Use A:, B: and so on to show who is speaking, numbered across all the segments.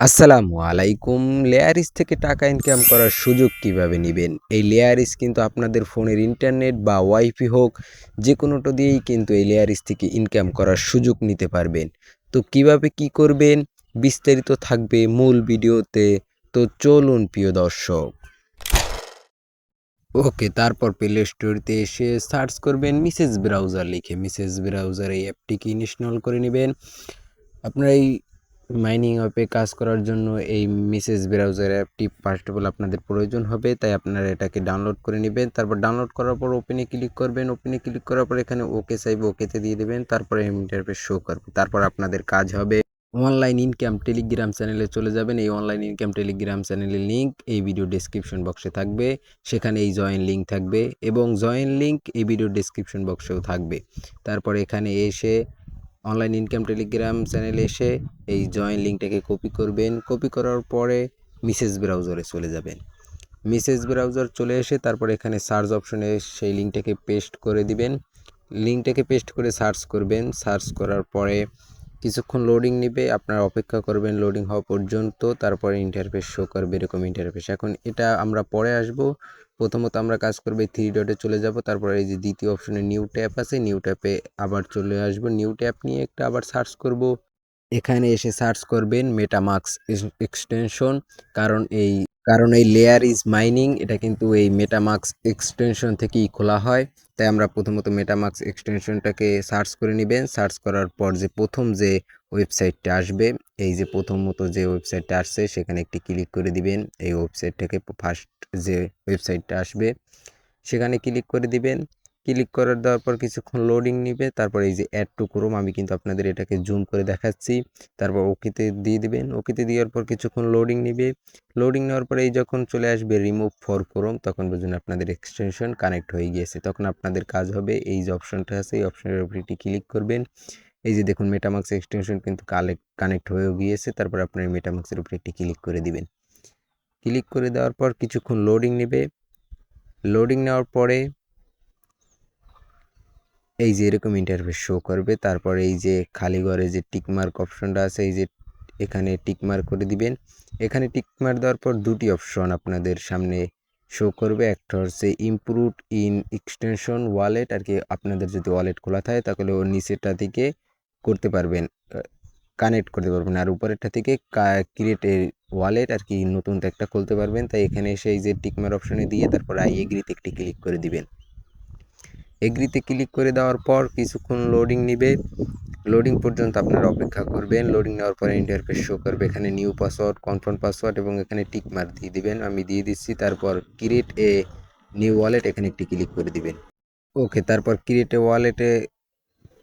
A: আসসালামু আলাইকুম। লেয়ারিস থেকে টাকা ইনকাম করার সুযোগ কিভাবে নিবেন? এই লেয়ারিস কিন্তু আপনাদের ফোনের ইন্টারনেট বা ওয়াইফাই হোক, যেকোনোটা দিয়েই কিন্তু এই লেয়ারিস থেকে ইনকাম করার সুযোগ নিতে পারবেন। তো কিভাবে কি করবেন? বিস্তারিত থাকবে মূল ভিডিওতে। তো চলুন প্রিয় দর্শক। ওকে, তারপর প্লে স্টোরতে এসে সার্চ করবেন মিসেস ব্রাউজার লিখে। মিসেস ব্রাউজার এই অ্যাপটিকে ইনস্টল করে নেবেন। আপনার এই মাইনিং অ্যাপে কাজ করার জন্য এই মিসেস ব্রাউজার অ্যাপটি ফার্স্ট অফ অল আপনাদের প্রয়োজন হবে, তাই আপনারা এটাকে ডাউনলোড করে নেবেন। তারপর ডাউনলোড করার পর ওপেনে ক্লিক করবেন। ওপেনে ক্লিক করার পর এখানে ওকে চাইবে, ওকেতে দিয়ে দেবেন। তারপরে ইন্টারফেস শো করবে। তারপর আপনাদের কাজ হবে অনলাইন ইনকাম টেলিগ্রাম চ্যানেলে চলে যাবেন। এই অনলাইন ইনকাম টেলিগ্রাম চ্যানেলের লিঙ্ক এই ভিডিও ডেসক্রিপশন বক্সে থাকবে। সেখানে এই জয়েন লিঙ্ক থাকবে এবং জয়েন লিঙ্ক এই ভিডিও ডেসক্রিপশন বক্সেও থাকবে। তারপর এখানে এসে অনলাইন ইনকাম টেলিগ্রাম চ্যানেলে এসে এই জয়েন লিঙ্কটাকে কপি করবেন। কপি করার পরে মিসেস ব্রাউজারে চলে যাবেন। মিসেস ব্রাউজার চলে এসে তারপর এখানে সার্চ অপশনে সেই লিঙ্কটাকে পেস্ট করে দিবেন। লিঙ্কটাকে পেস্ট করে সার্চ করবেন। সার্চ করার পরে কিছুক্ষণ লোডিং নেবে, আপনারা অপেক্ষা করবেন লোডিং হওয়া পর্যন্ত। তারপরে ইন্টারফেস শো করবে, এরকম ইন্টারফেস। এখন এটা আমরা পরে আসব। প্রথমত আমরা কাজ করব এই থ্রি ডটে চলে যাব। তারপরে এই যে দ্বিতীয় অপশনে নিউ ট্যাব আছে, নিউ ট্যাবে আবার চলে আসব। নিউ ট্যাব নিয়ে একটা আবার সার্চ করব। এখানে এসে সার্চ করবেন মেটামাস্ক এক্সটেনশন। কারণ এই কারণ এই লেয়ার ইজ মাইনিং এটা কিন্তু এই মেটামাস্ক এক্সটেনশন থেকেই খোলা হয়। তাই আমরা প্রথমত মেটামাস্ক এক্সটেনশনটাকে সার্চ করে নেবেন। সার্চ করার পর যে প্রথম যে ওয়েবসাইটটা আসবে, এই যে প্রথমত যে ওয়েবসাইটটা আসছে সেখানে একটি ক্লিক করে দিবেন। এই ওয়েবসাইটটাকে ফার্স্ট যে ওয়েবসাইটটা আসবে সেখানে ক্লিক করে দিবেন। ক্লিক করে দেওয়ার পর কিছুক্ষণ লোডিং নিবে। তারপর এই যে অ্যাড টু ক্রোম, আমি কিন্তু আপনাদের এটাকে জুম করে দেখাচ্ছি। তারপর ওকেতে দিয়ে দিবেন। ওকেতে দেওয়ার পর কিছুক্ষণ লোডিং নিবে। লোডিং নেওয়ার পরে এই যখন চলে আসবে রিমুভ ফর ক্রোম, তখন বুঝুন আপনাদের এক্সটেনশন কানেক্ট হয়ে গিয়েছে। তখন আপনাদের কাজ হবে এই যে অপশনটা আছে এই অপশনের উপর একটি ক্লিক করবেন। এই যে দেখুন মেটামাস্ক এক্সটেনশন কিন্তু কানেক্ট হয়েও গিয়েছে। তারপর আপনার মেটামাস্কের উপরে একটি ক্লিক করে দিবেন। ক্লিক করে দেওয়ার পর কিছুক্ষণ লোডিং নেবে। লোডিং নেওয়ার পরে এই যে এরকম ইন্টারফেস শো করবে। তারপর এই যে খালি ঘরে যে টিকমার্ক অপশনটা আছে, এই যে এখানে টিকমার্ক করে দিবেন। এখানে টিকমার্ক দেওয়ার পর দুটি অপশন আপনাদের সামনে শো করবে। একটা হচ্ছে ইমপ্রুভ ইন এক্সটেনশন ওয়ালেট, আর কি আপনাদের যদি ওয়ালেট খোলা থাকে তাহলে ওর নিচেরটা থেকে করতে পারবেন, কানেক্ট করতে পারবেন। আর উপরেরটা থেকে ক্রিয়েট এ ওয়ালেট, আর কি নতুন একটা খুলতে পারবেন। তাই এখানে এসে এই যে টিকমার্ক অপশনে দিয়ে তারপর আই এগ্রিতে একটি ক্লিক করে দিবেন। এগ্রিতে ক্লিক করে দেওয়ার পর কিছুক্ষণ লোডিং নিবে। লোডিং পর্যন্ত আপনারা অপেক্ষা করবেন। লোডিং নেওয়ার পরে ইন্টারফেস শো করবে। এখানে নিউ পাসওয়ার্ড, কনফার্ম পাসওয়ার্ড এবং এখানে টিক মার্ক দিয়ে দিবেন। আমি দিয়ে দিচ্ছি। তারপর ক্রিয়েট এ নিউ ওয়ালেট, এখানে একটি ক্লিক করে দিবেন। ওকে, তারপর ক্রিয়েট এ ওয়ালেটে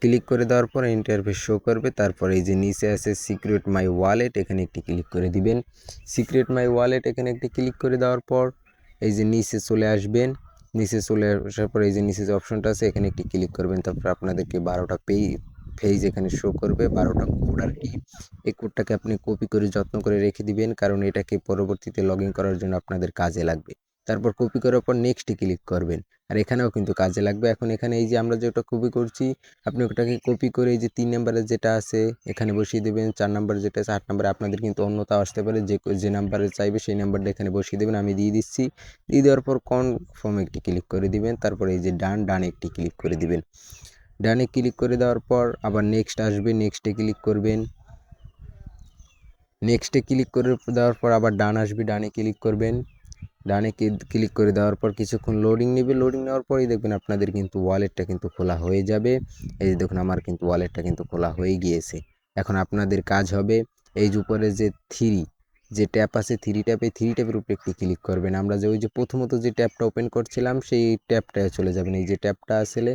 A: ক্লিক করে দেওয়ার পরে ইন্টারফেস শো করবে। তারপর এই যে নিচে আছে সিক্রেট মাই ওয়ালেট, এখানে একটি ক্লিক করে দিবেন। সিক্রেট মাই ওয়ালেট এখানে একটি ক্লিক করে দেওয়ার পর এই যে নিচে চলে আসবেন। নিচে চলে আসার পর এই যে নিচে যে অপশনটা আছে এখানে একটি ক্লিক করবেন। তারপর আপনাদেরকে 12টা পেজ এখানে শো করবে, 12টা কোড আর কি। এই কোডটাকে আপনি কপি করে যত্ন করে রেখে দিবেন, কারণ এটাকে পরবর্তীতে লগ ইন করার জন্য আপনাদের কাজে লাগবে। তারপর কপি করার পর নেক্সটে ক্লিক করবেন। আর এখানেও কিন্তু কাজে লাগবে। এখন এখানে এই যে আমরা যেটা কপি করছি, আপনি ওটাকে কপি করে এই যে 3 নাম্বারে যেটা আছে এখানে বসিয়ে দেবেন। 4 নাম্বারে যেটা আছে, 8 নাম্বারে আপনাদের কিন্তু অন্যতাও আসতে পারে। যে নাম্বারে চাইবে সেই নাম্বারটা এখানে বসিয়ে দেবেন। আমি দিয়ে দিচ্ছি। দিয়ে দেওয়ার পর কনফার্ম একটি ক্লিক করে দিবেন। তারপর এই যে ডানে একটি ক্লিক করে দিবেন। ডানে ক্লিক করে দেওয়ার পর আবার নেক্সট আসবে, নেক্সটে ক্লিক করবেন। নেক্সটে ক্লিক করে দেওয়ার পর আবার ডান আসবে, ডানে ক্লিক করবেন। ডানে ক্লিক করে দেওয়ার পর কিছুক্ষণ লোডিং নেবে। লোডিং নেওয়ার পরেই দেখবেন আপনাদের কিন্তু ওয়ালেটটা কিন্তু খোলা হয়ে যাবে। এই যে দেখুন আমার কিন্তু ওয়ালেটটা কিন্তু খোলা হয়ে গিয়েছে। এখন আপনাদের কাজ হবে এই যে উপরে যে যে ট্যাপ আছে থ্রি ট্যাপের উপরে একটি ক্লিক করবেন। আমরা যে ওই যে প্রথমত যে ট্যাপটা ওপেন করছিলাম সেই ট্যাপটায় চলে যাবেন। এই যে ট্যাপটা আসলে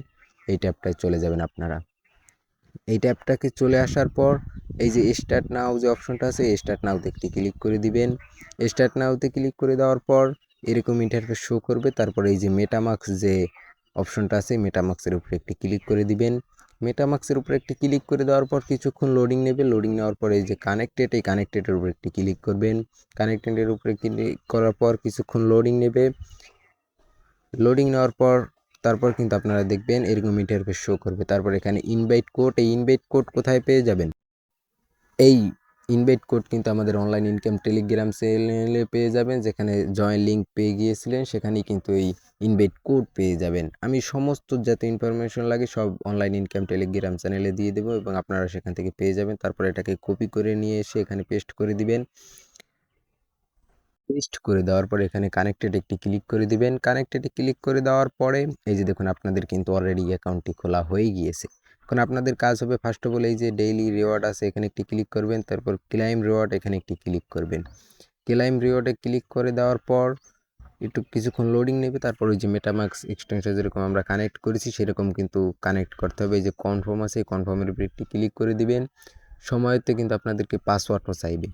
A: এই ট্যাপটায় চলে যাবেন আপনারা। এই ট্যাবটাকে চলে আসার পর এই যে স্টার্ট নাও যে অপশনটা আছে এই স্টার্ট নাওতে একটি ক্লিক করে দিবেন। স্টার্ট নাওতে ক্লিক করে দেওয়ার পর এরকম ইন্টারফেস শো করবে। তারপরে এই যে মেটামাস্ক যে অপশনটা আছে মেটামাস্কের উপরে একটি ক্লিক করে দিবেন। মেটামাস্কের উপরে একটি ক্লিক করে দেওয়ার পর কিছুক্ষণ লোডিং নেবে। লোডিং নেওয়ার পর এই যে কানেক্টেড, এই কানেক্টেডের উপরে একটি ক্লিক করবেন। কানেক্টেডের উপরে ক্লিক করার পর কিছুক্ষণ লোডিং নেবে। লোডিং নেওয়ার পর তারপর কিন্তু আপনারা দেখবেন এরকম ইন্টারফেস শো করবে। তারপর এখানে ইনভাইট কোড, এই ইনভাইট কোড কোথায় পেয়ে যাবেন? এই ইনভাইট কোড কিন্তু আমাদের অনলাইন ইনকাম টেলিগ্রাম চ্যানেলে পেয়ে যাবেন, যেখানে জয়েন লিঙ্ক পেয়ে গিয়েছিলেন সেখানেই কিন্তু এই ইনভাইট কোড পেয়ে যাবেন। আমি সমস্ত যত ইনফরমেশন লাগে সব অনলাইন ইনকাম টেলিগ্রাম চ্যানেলে দিয়ে দেবো এবং আপনারা সেখান থেকে পেয়ে যাবেন। তারপর এটাকে কপি করে নিয়ে এসে এখানে পেস্ট করে দিবেন। পেস্ট করে দেওয়ার পরে এখানে কানেক্টেড একটি ক্লিক করে দিবেন। কানেক্টেডে ক্লিক করে দেওয়ার পরে এই যে দেখুন আপনাদের কিন্তু অলরেডি অ্যাকাউন্টটি খোলা হয়ে গিয়েছে। এখন আপনাদের কাজ হবে ফার্স্ট অফ অল এই যে ডেইলি রিওয়ার্ড আছে এখানে একটি ক্লিক করবেন, তারপর ক্লাইম রিওয়ার্ড এখানে একটি ক্লিক করবেন। ক্লাইম রিওয়ার্ডে ক্লিক করে দেওয়ার পর একটু কিছুক্ষণ লোডিং নেবে, তারপর ওই যে মেটামাক্স এক্সটেনশন যেরকম আমরা কানেক্ট করেছি সেরকম কিন্তু কানেক্ট করতে হবে। এই যে কনফার্ম আছে, কনফার্মের উপর একটি ক্লিক করে দিবেন। সময়তে কিন্তু আপনাদেরকে পাসওয়ার্ডও চাইবে,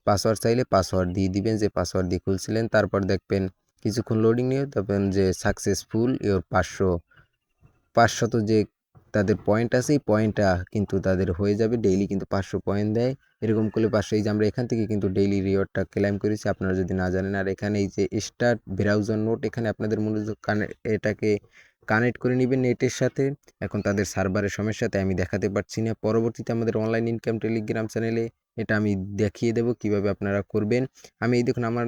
A: পাসওয়ার্ড চাইলে পাসওয়ার্ড দিয়ে দিবেন যে পাসওয়ার্ড দিয়ে খুলছিলেন। তারপর দেখবেন কিছুক্ষণ লোডিং নিয়ে দেখবেন যে সাকসেসফুল ইওর 500 যে তাদের পয়েন্ট আছে এই পয়েন্টটা কিন্তু তাদের হয়ে যাবে। ডেইলি কিন্তু 500 পয়েন্ট দেয়, এরকম করলে 500 এই যে আমরা এখান থেকে কিন্তু ডেইলি রিওয়ার্ডটা ক্লেম করেছি, আপনারা যদি না জানেন। আর এখানে এই যে স্টার্ট ব্রাউজার নোট এখানে আপনাদের মূলত এটাকে কানেক্ট করে নেবেন নেটের সাথে। এখন তাদের সার্ভারের সমস্যাতে আমি দেখাতে পারছি না, পরবর্তীতে আমাদের অনলাইন ইনকাম টেলিগ্রাম চ্যানেলে এটা আমি দেখিয়ে দেবো কিভাবে আপনারা করবেন। আমি এই দেখুন আমার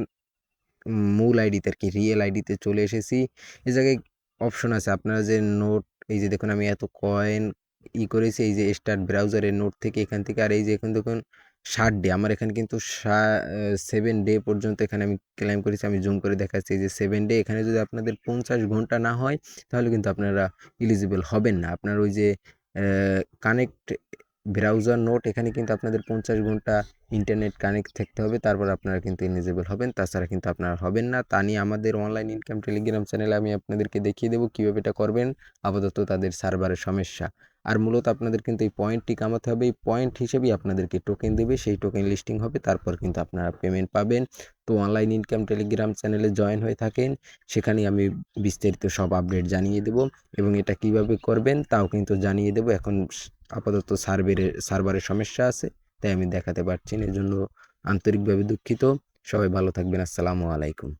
A: মূল আইডিতে আর কি রিয়েল আইডিতে চলে এসেছি। এই জায়গায় অপশন আছে আপনারা যে নোট, এই যে দেখুন আমি এত কয়েন করেছি এই যে স্টার্ট ব্রাউজারের নোট থেকে এখান থেকে। আর এই যে এখন দেখুন 60 ডে আমার এখানে কিন্তু 7 ডে পর্যন্ত এখানে আমি ক্লেম করেছি। আমি জুম করে দেখাচ্ছি এই যে 7 ডে। এখানে যদি আপনাদের 50 ঘন্টা না হয় তাহলে কিন্তু আপনারা এলিজিবল হবেন না। আপনার ওই যে কানেক্ট ব্রাউজার নোট এখানে কিন্তু আপনাদের 50 ঘন্টা ইন্টারনেট কানেক্ট থাকতে হবে, তারপর আপনারা কিন্তু এলিজিবল হবেন, তাছাড়া কিন্তু আপনারা হবেন না। তা নিয়ে আমাদের অনলাইন ইনকাম টেলিগ্রাম চ্যানেলে আমি আপনাদেরকে দেখিয়ে দেবো কীভাবে এটা করবেন। আপাতত তাদের সার্ভারের সমস্যা। আর মূলত আপনাদের কিন্তু এই পয়েন্টটি কামাতে হবে, এই পয়েন্ট হিসেবেই আপনাদেরকে টোকেন দেবে, সেই টোকেন লিস্টিং হবে, তারপর কিন্তু আপনারা পেমেন্ট পাবেন। তো অনলাইন ইনকাম টেলিগ্রাম চ্যানেলে জয়েন হয়ে থাকেন, সেখানে আমি বিস্তারিত সব আপডেট জানিয়ে দেব এবং এটা কিভাবে করবেন তাও কিন্তু জানিয়ে দেব। এখন আপাতত সার্ভারের সমস্যা আছে, তাই আমি দেখাতে পারছি না, এজন্য আন্তরিকভাবে দুঃখিত। সবাই ভালো থাকবেন। আসসালামু আলাইকুম।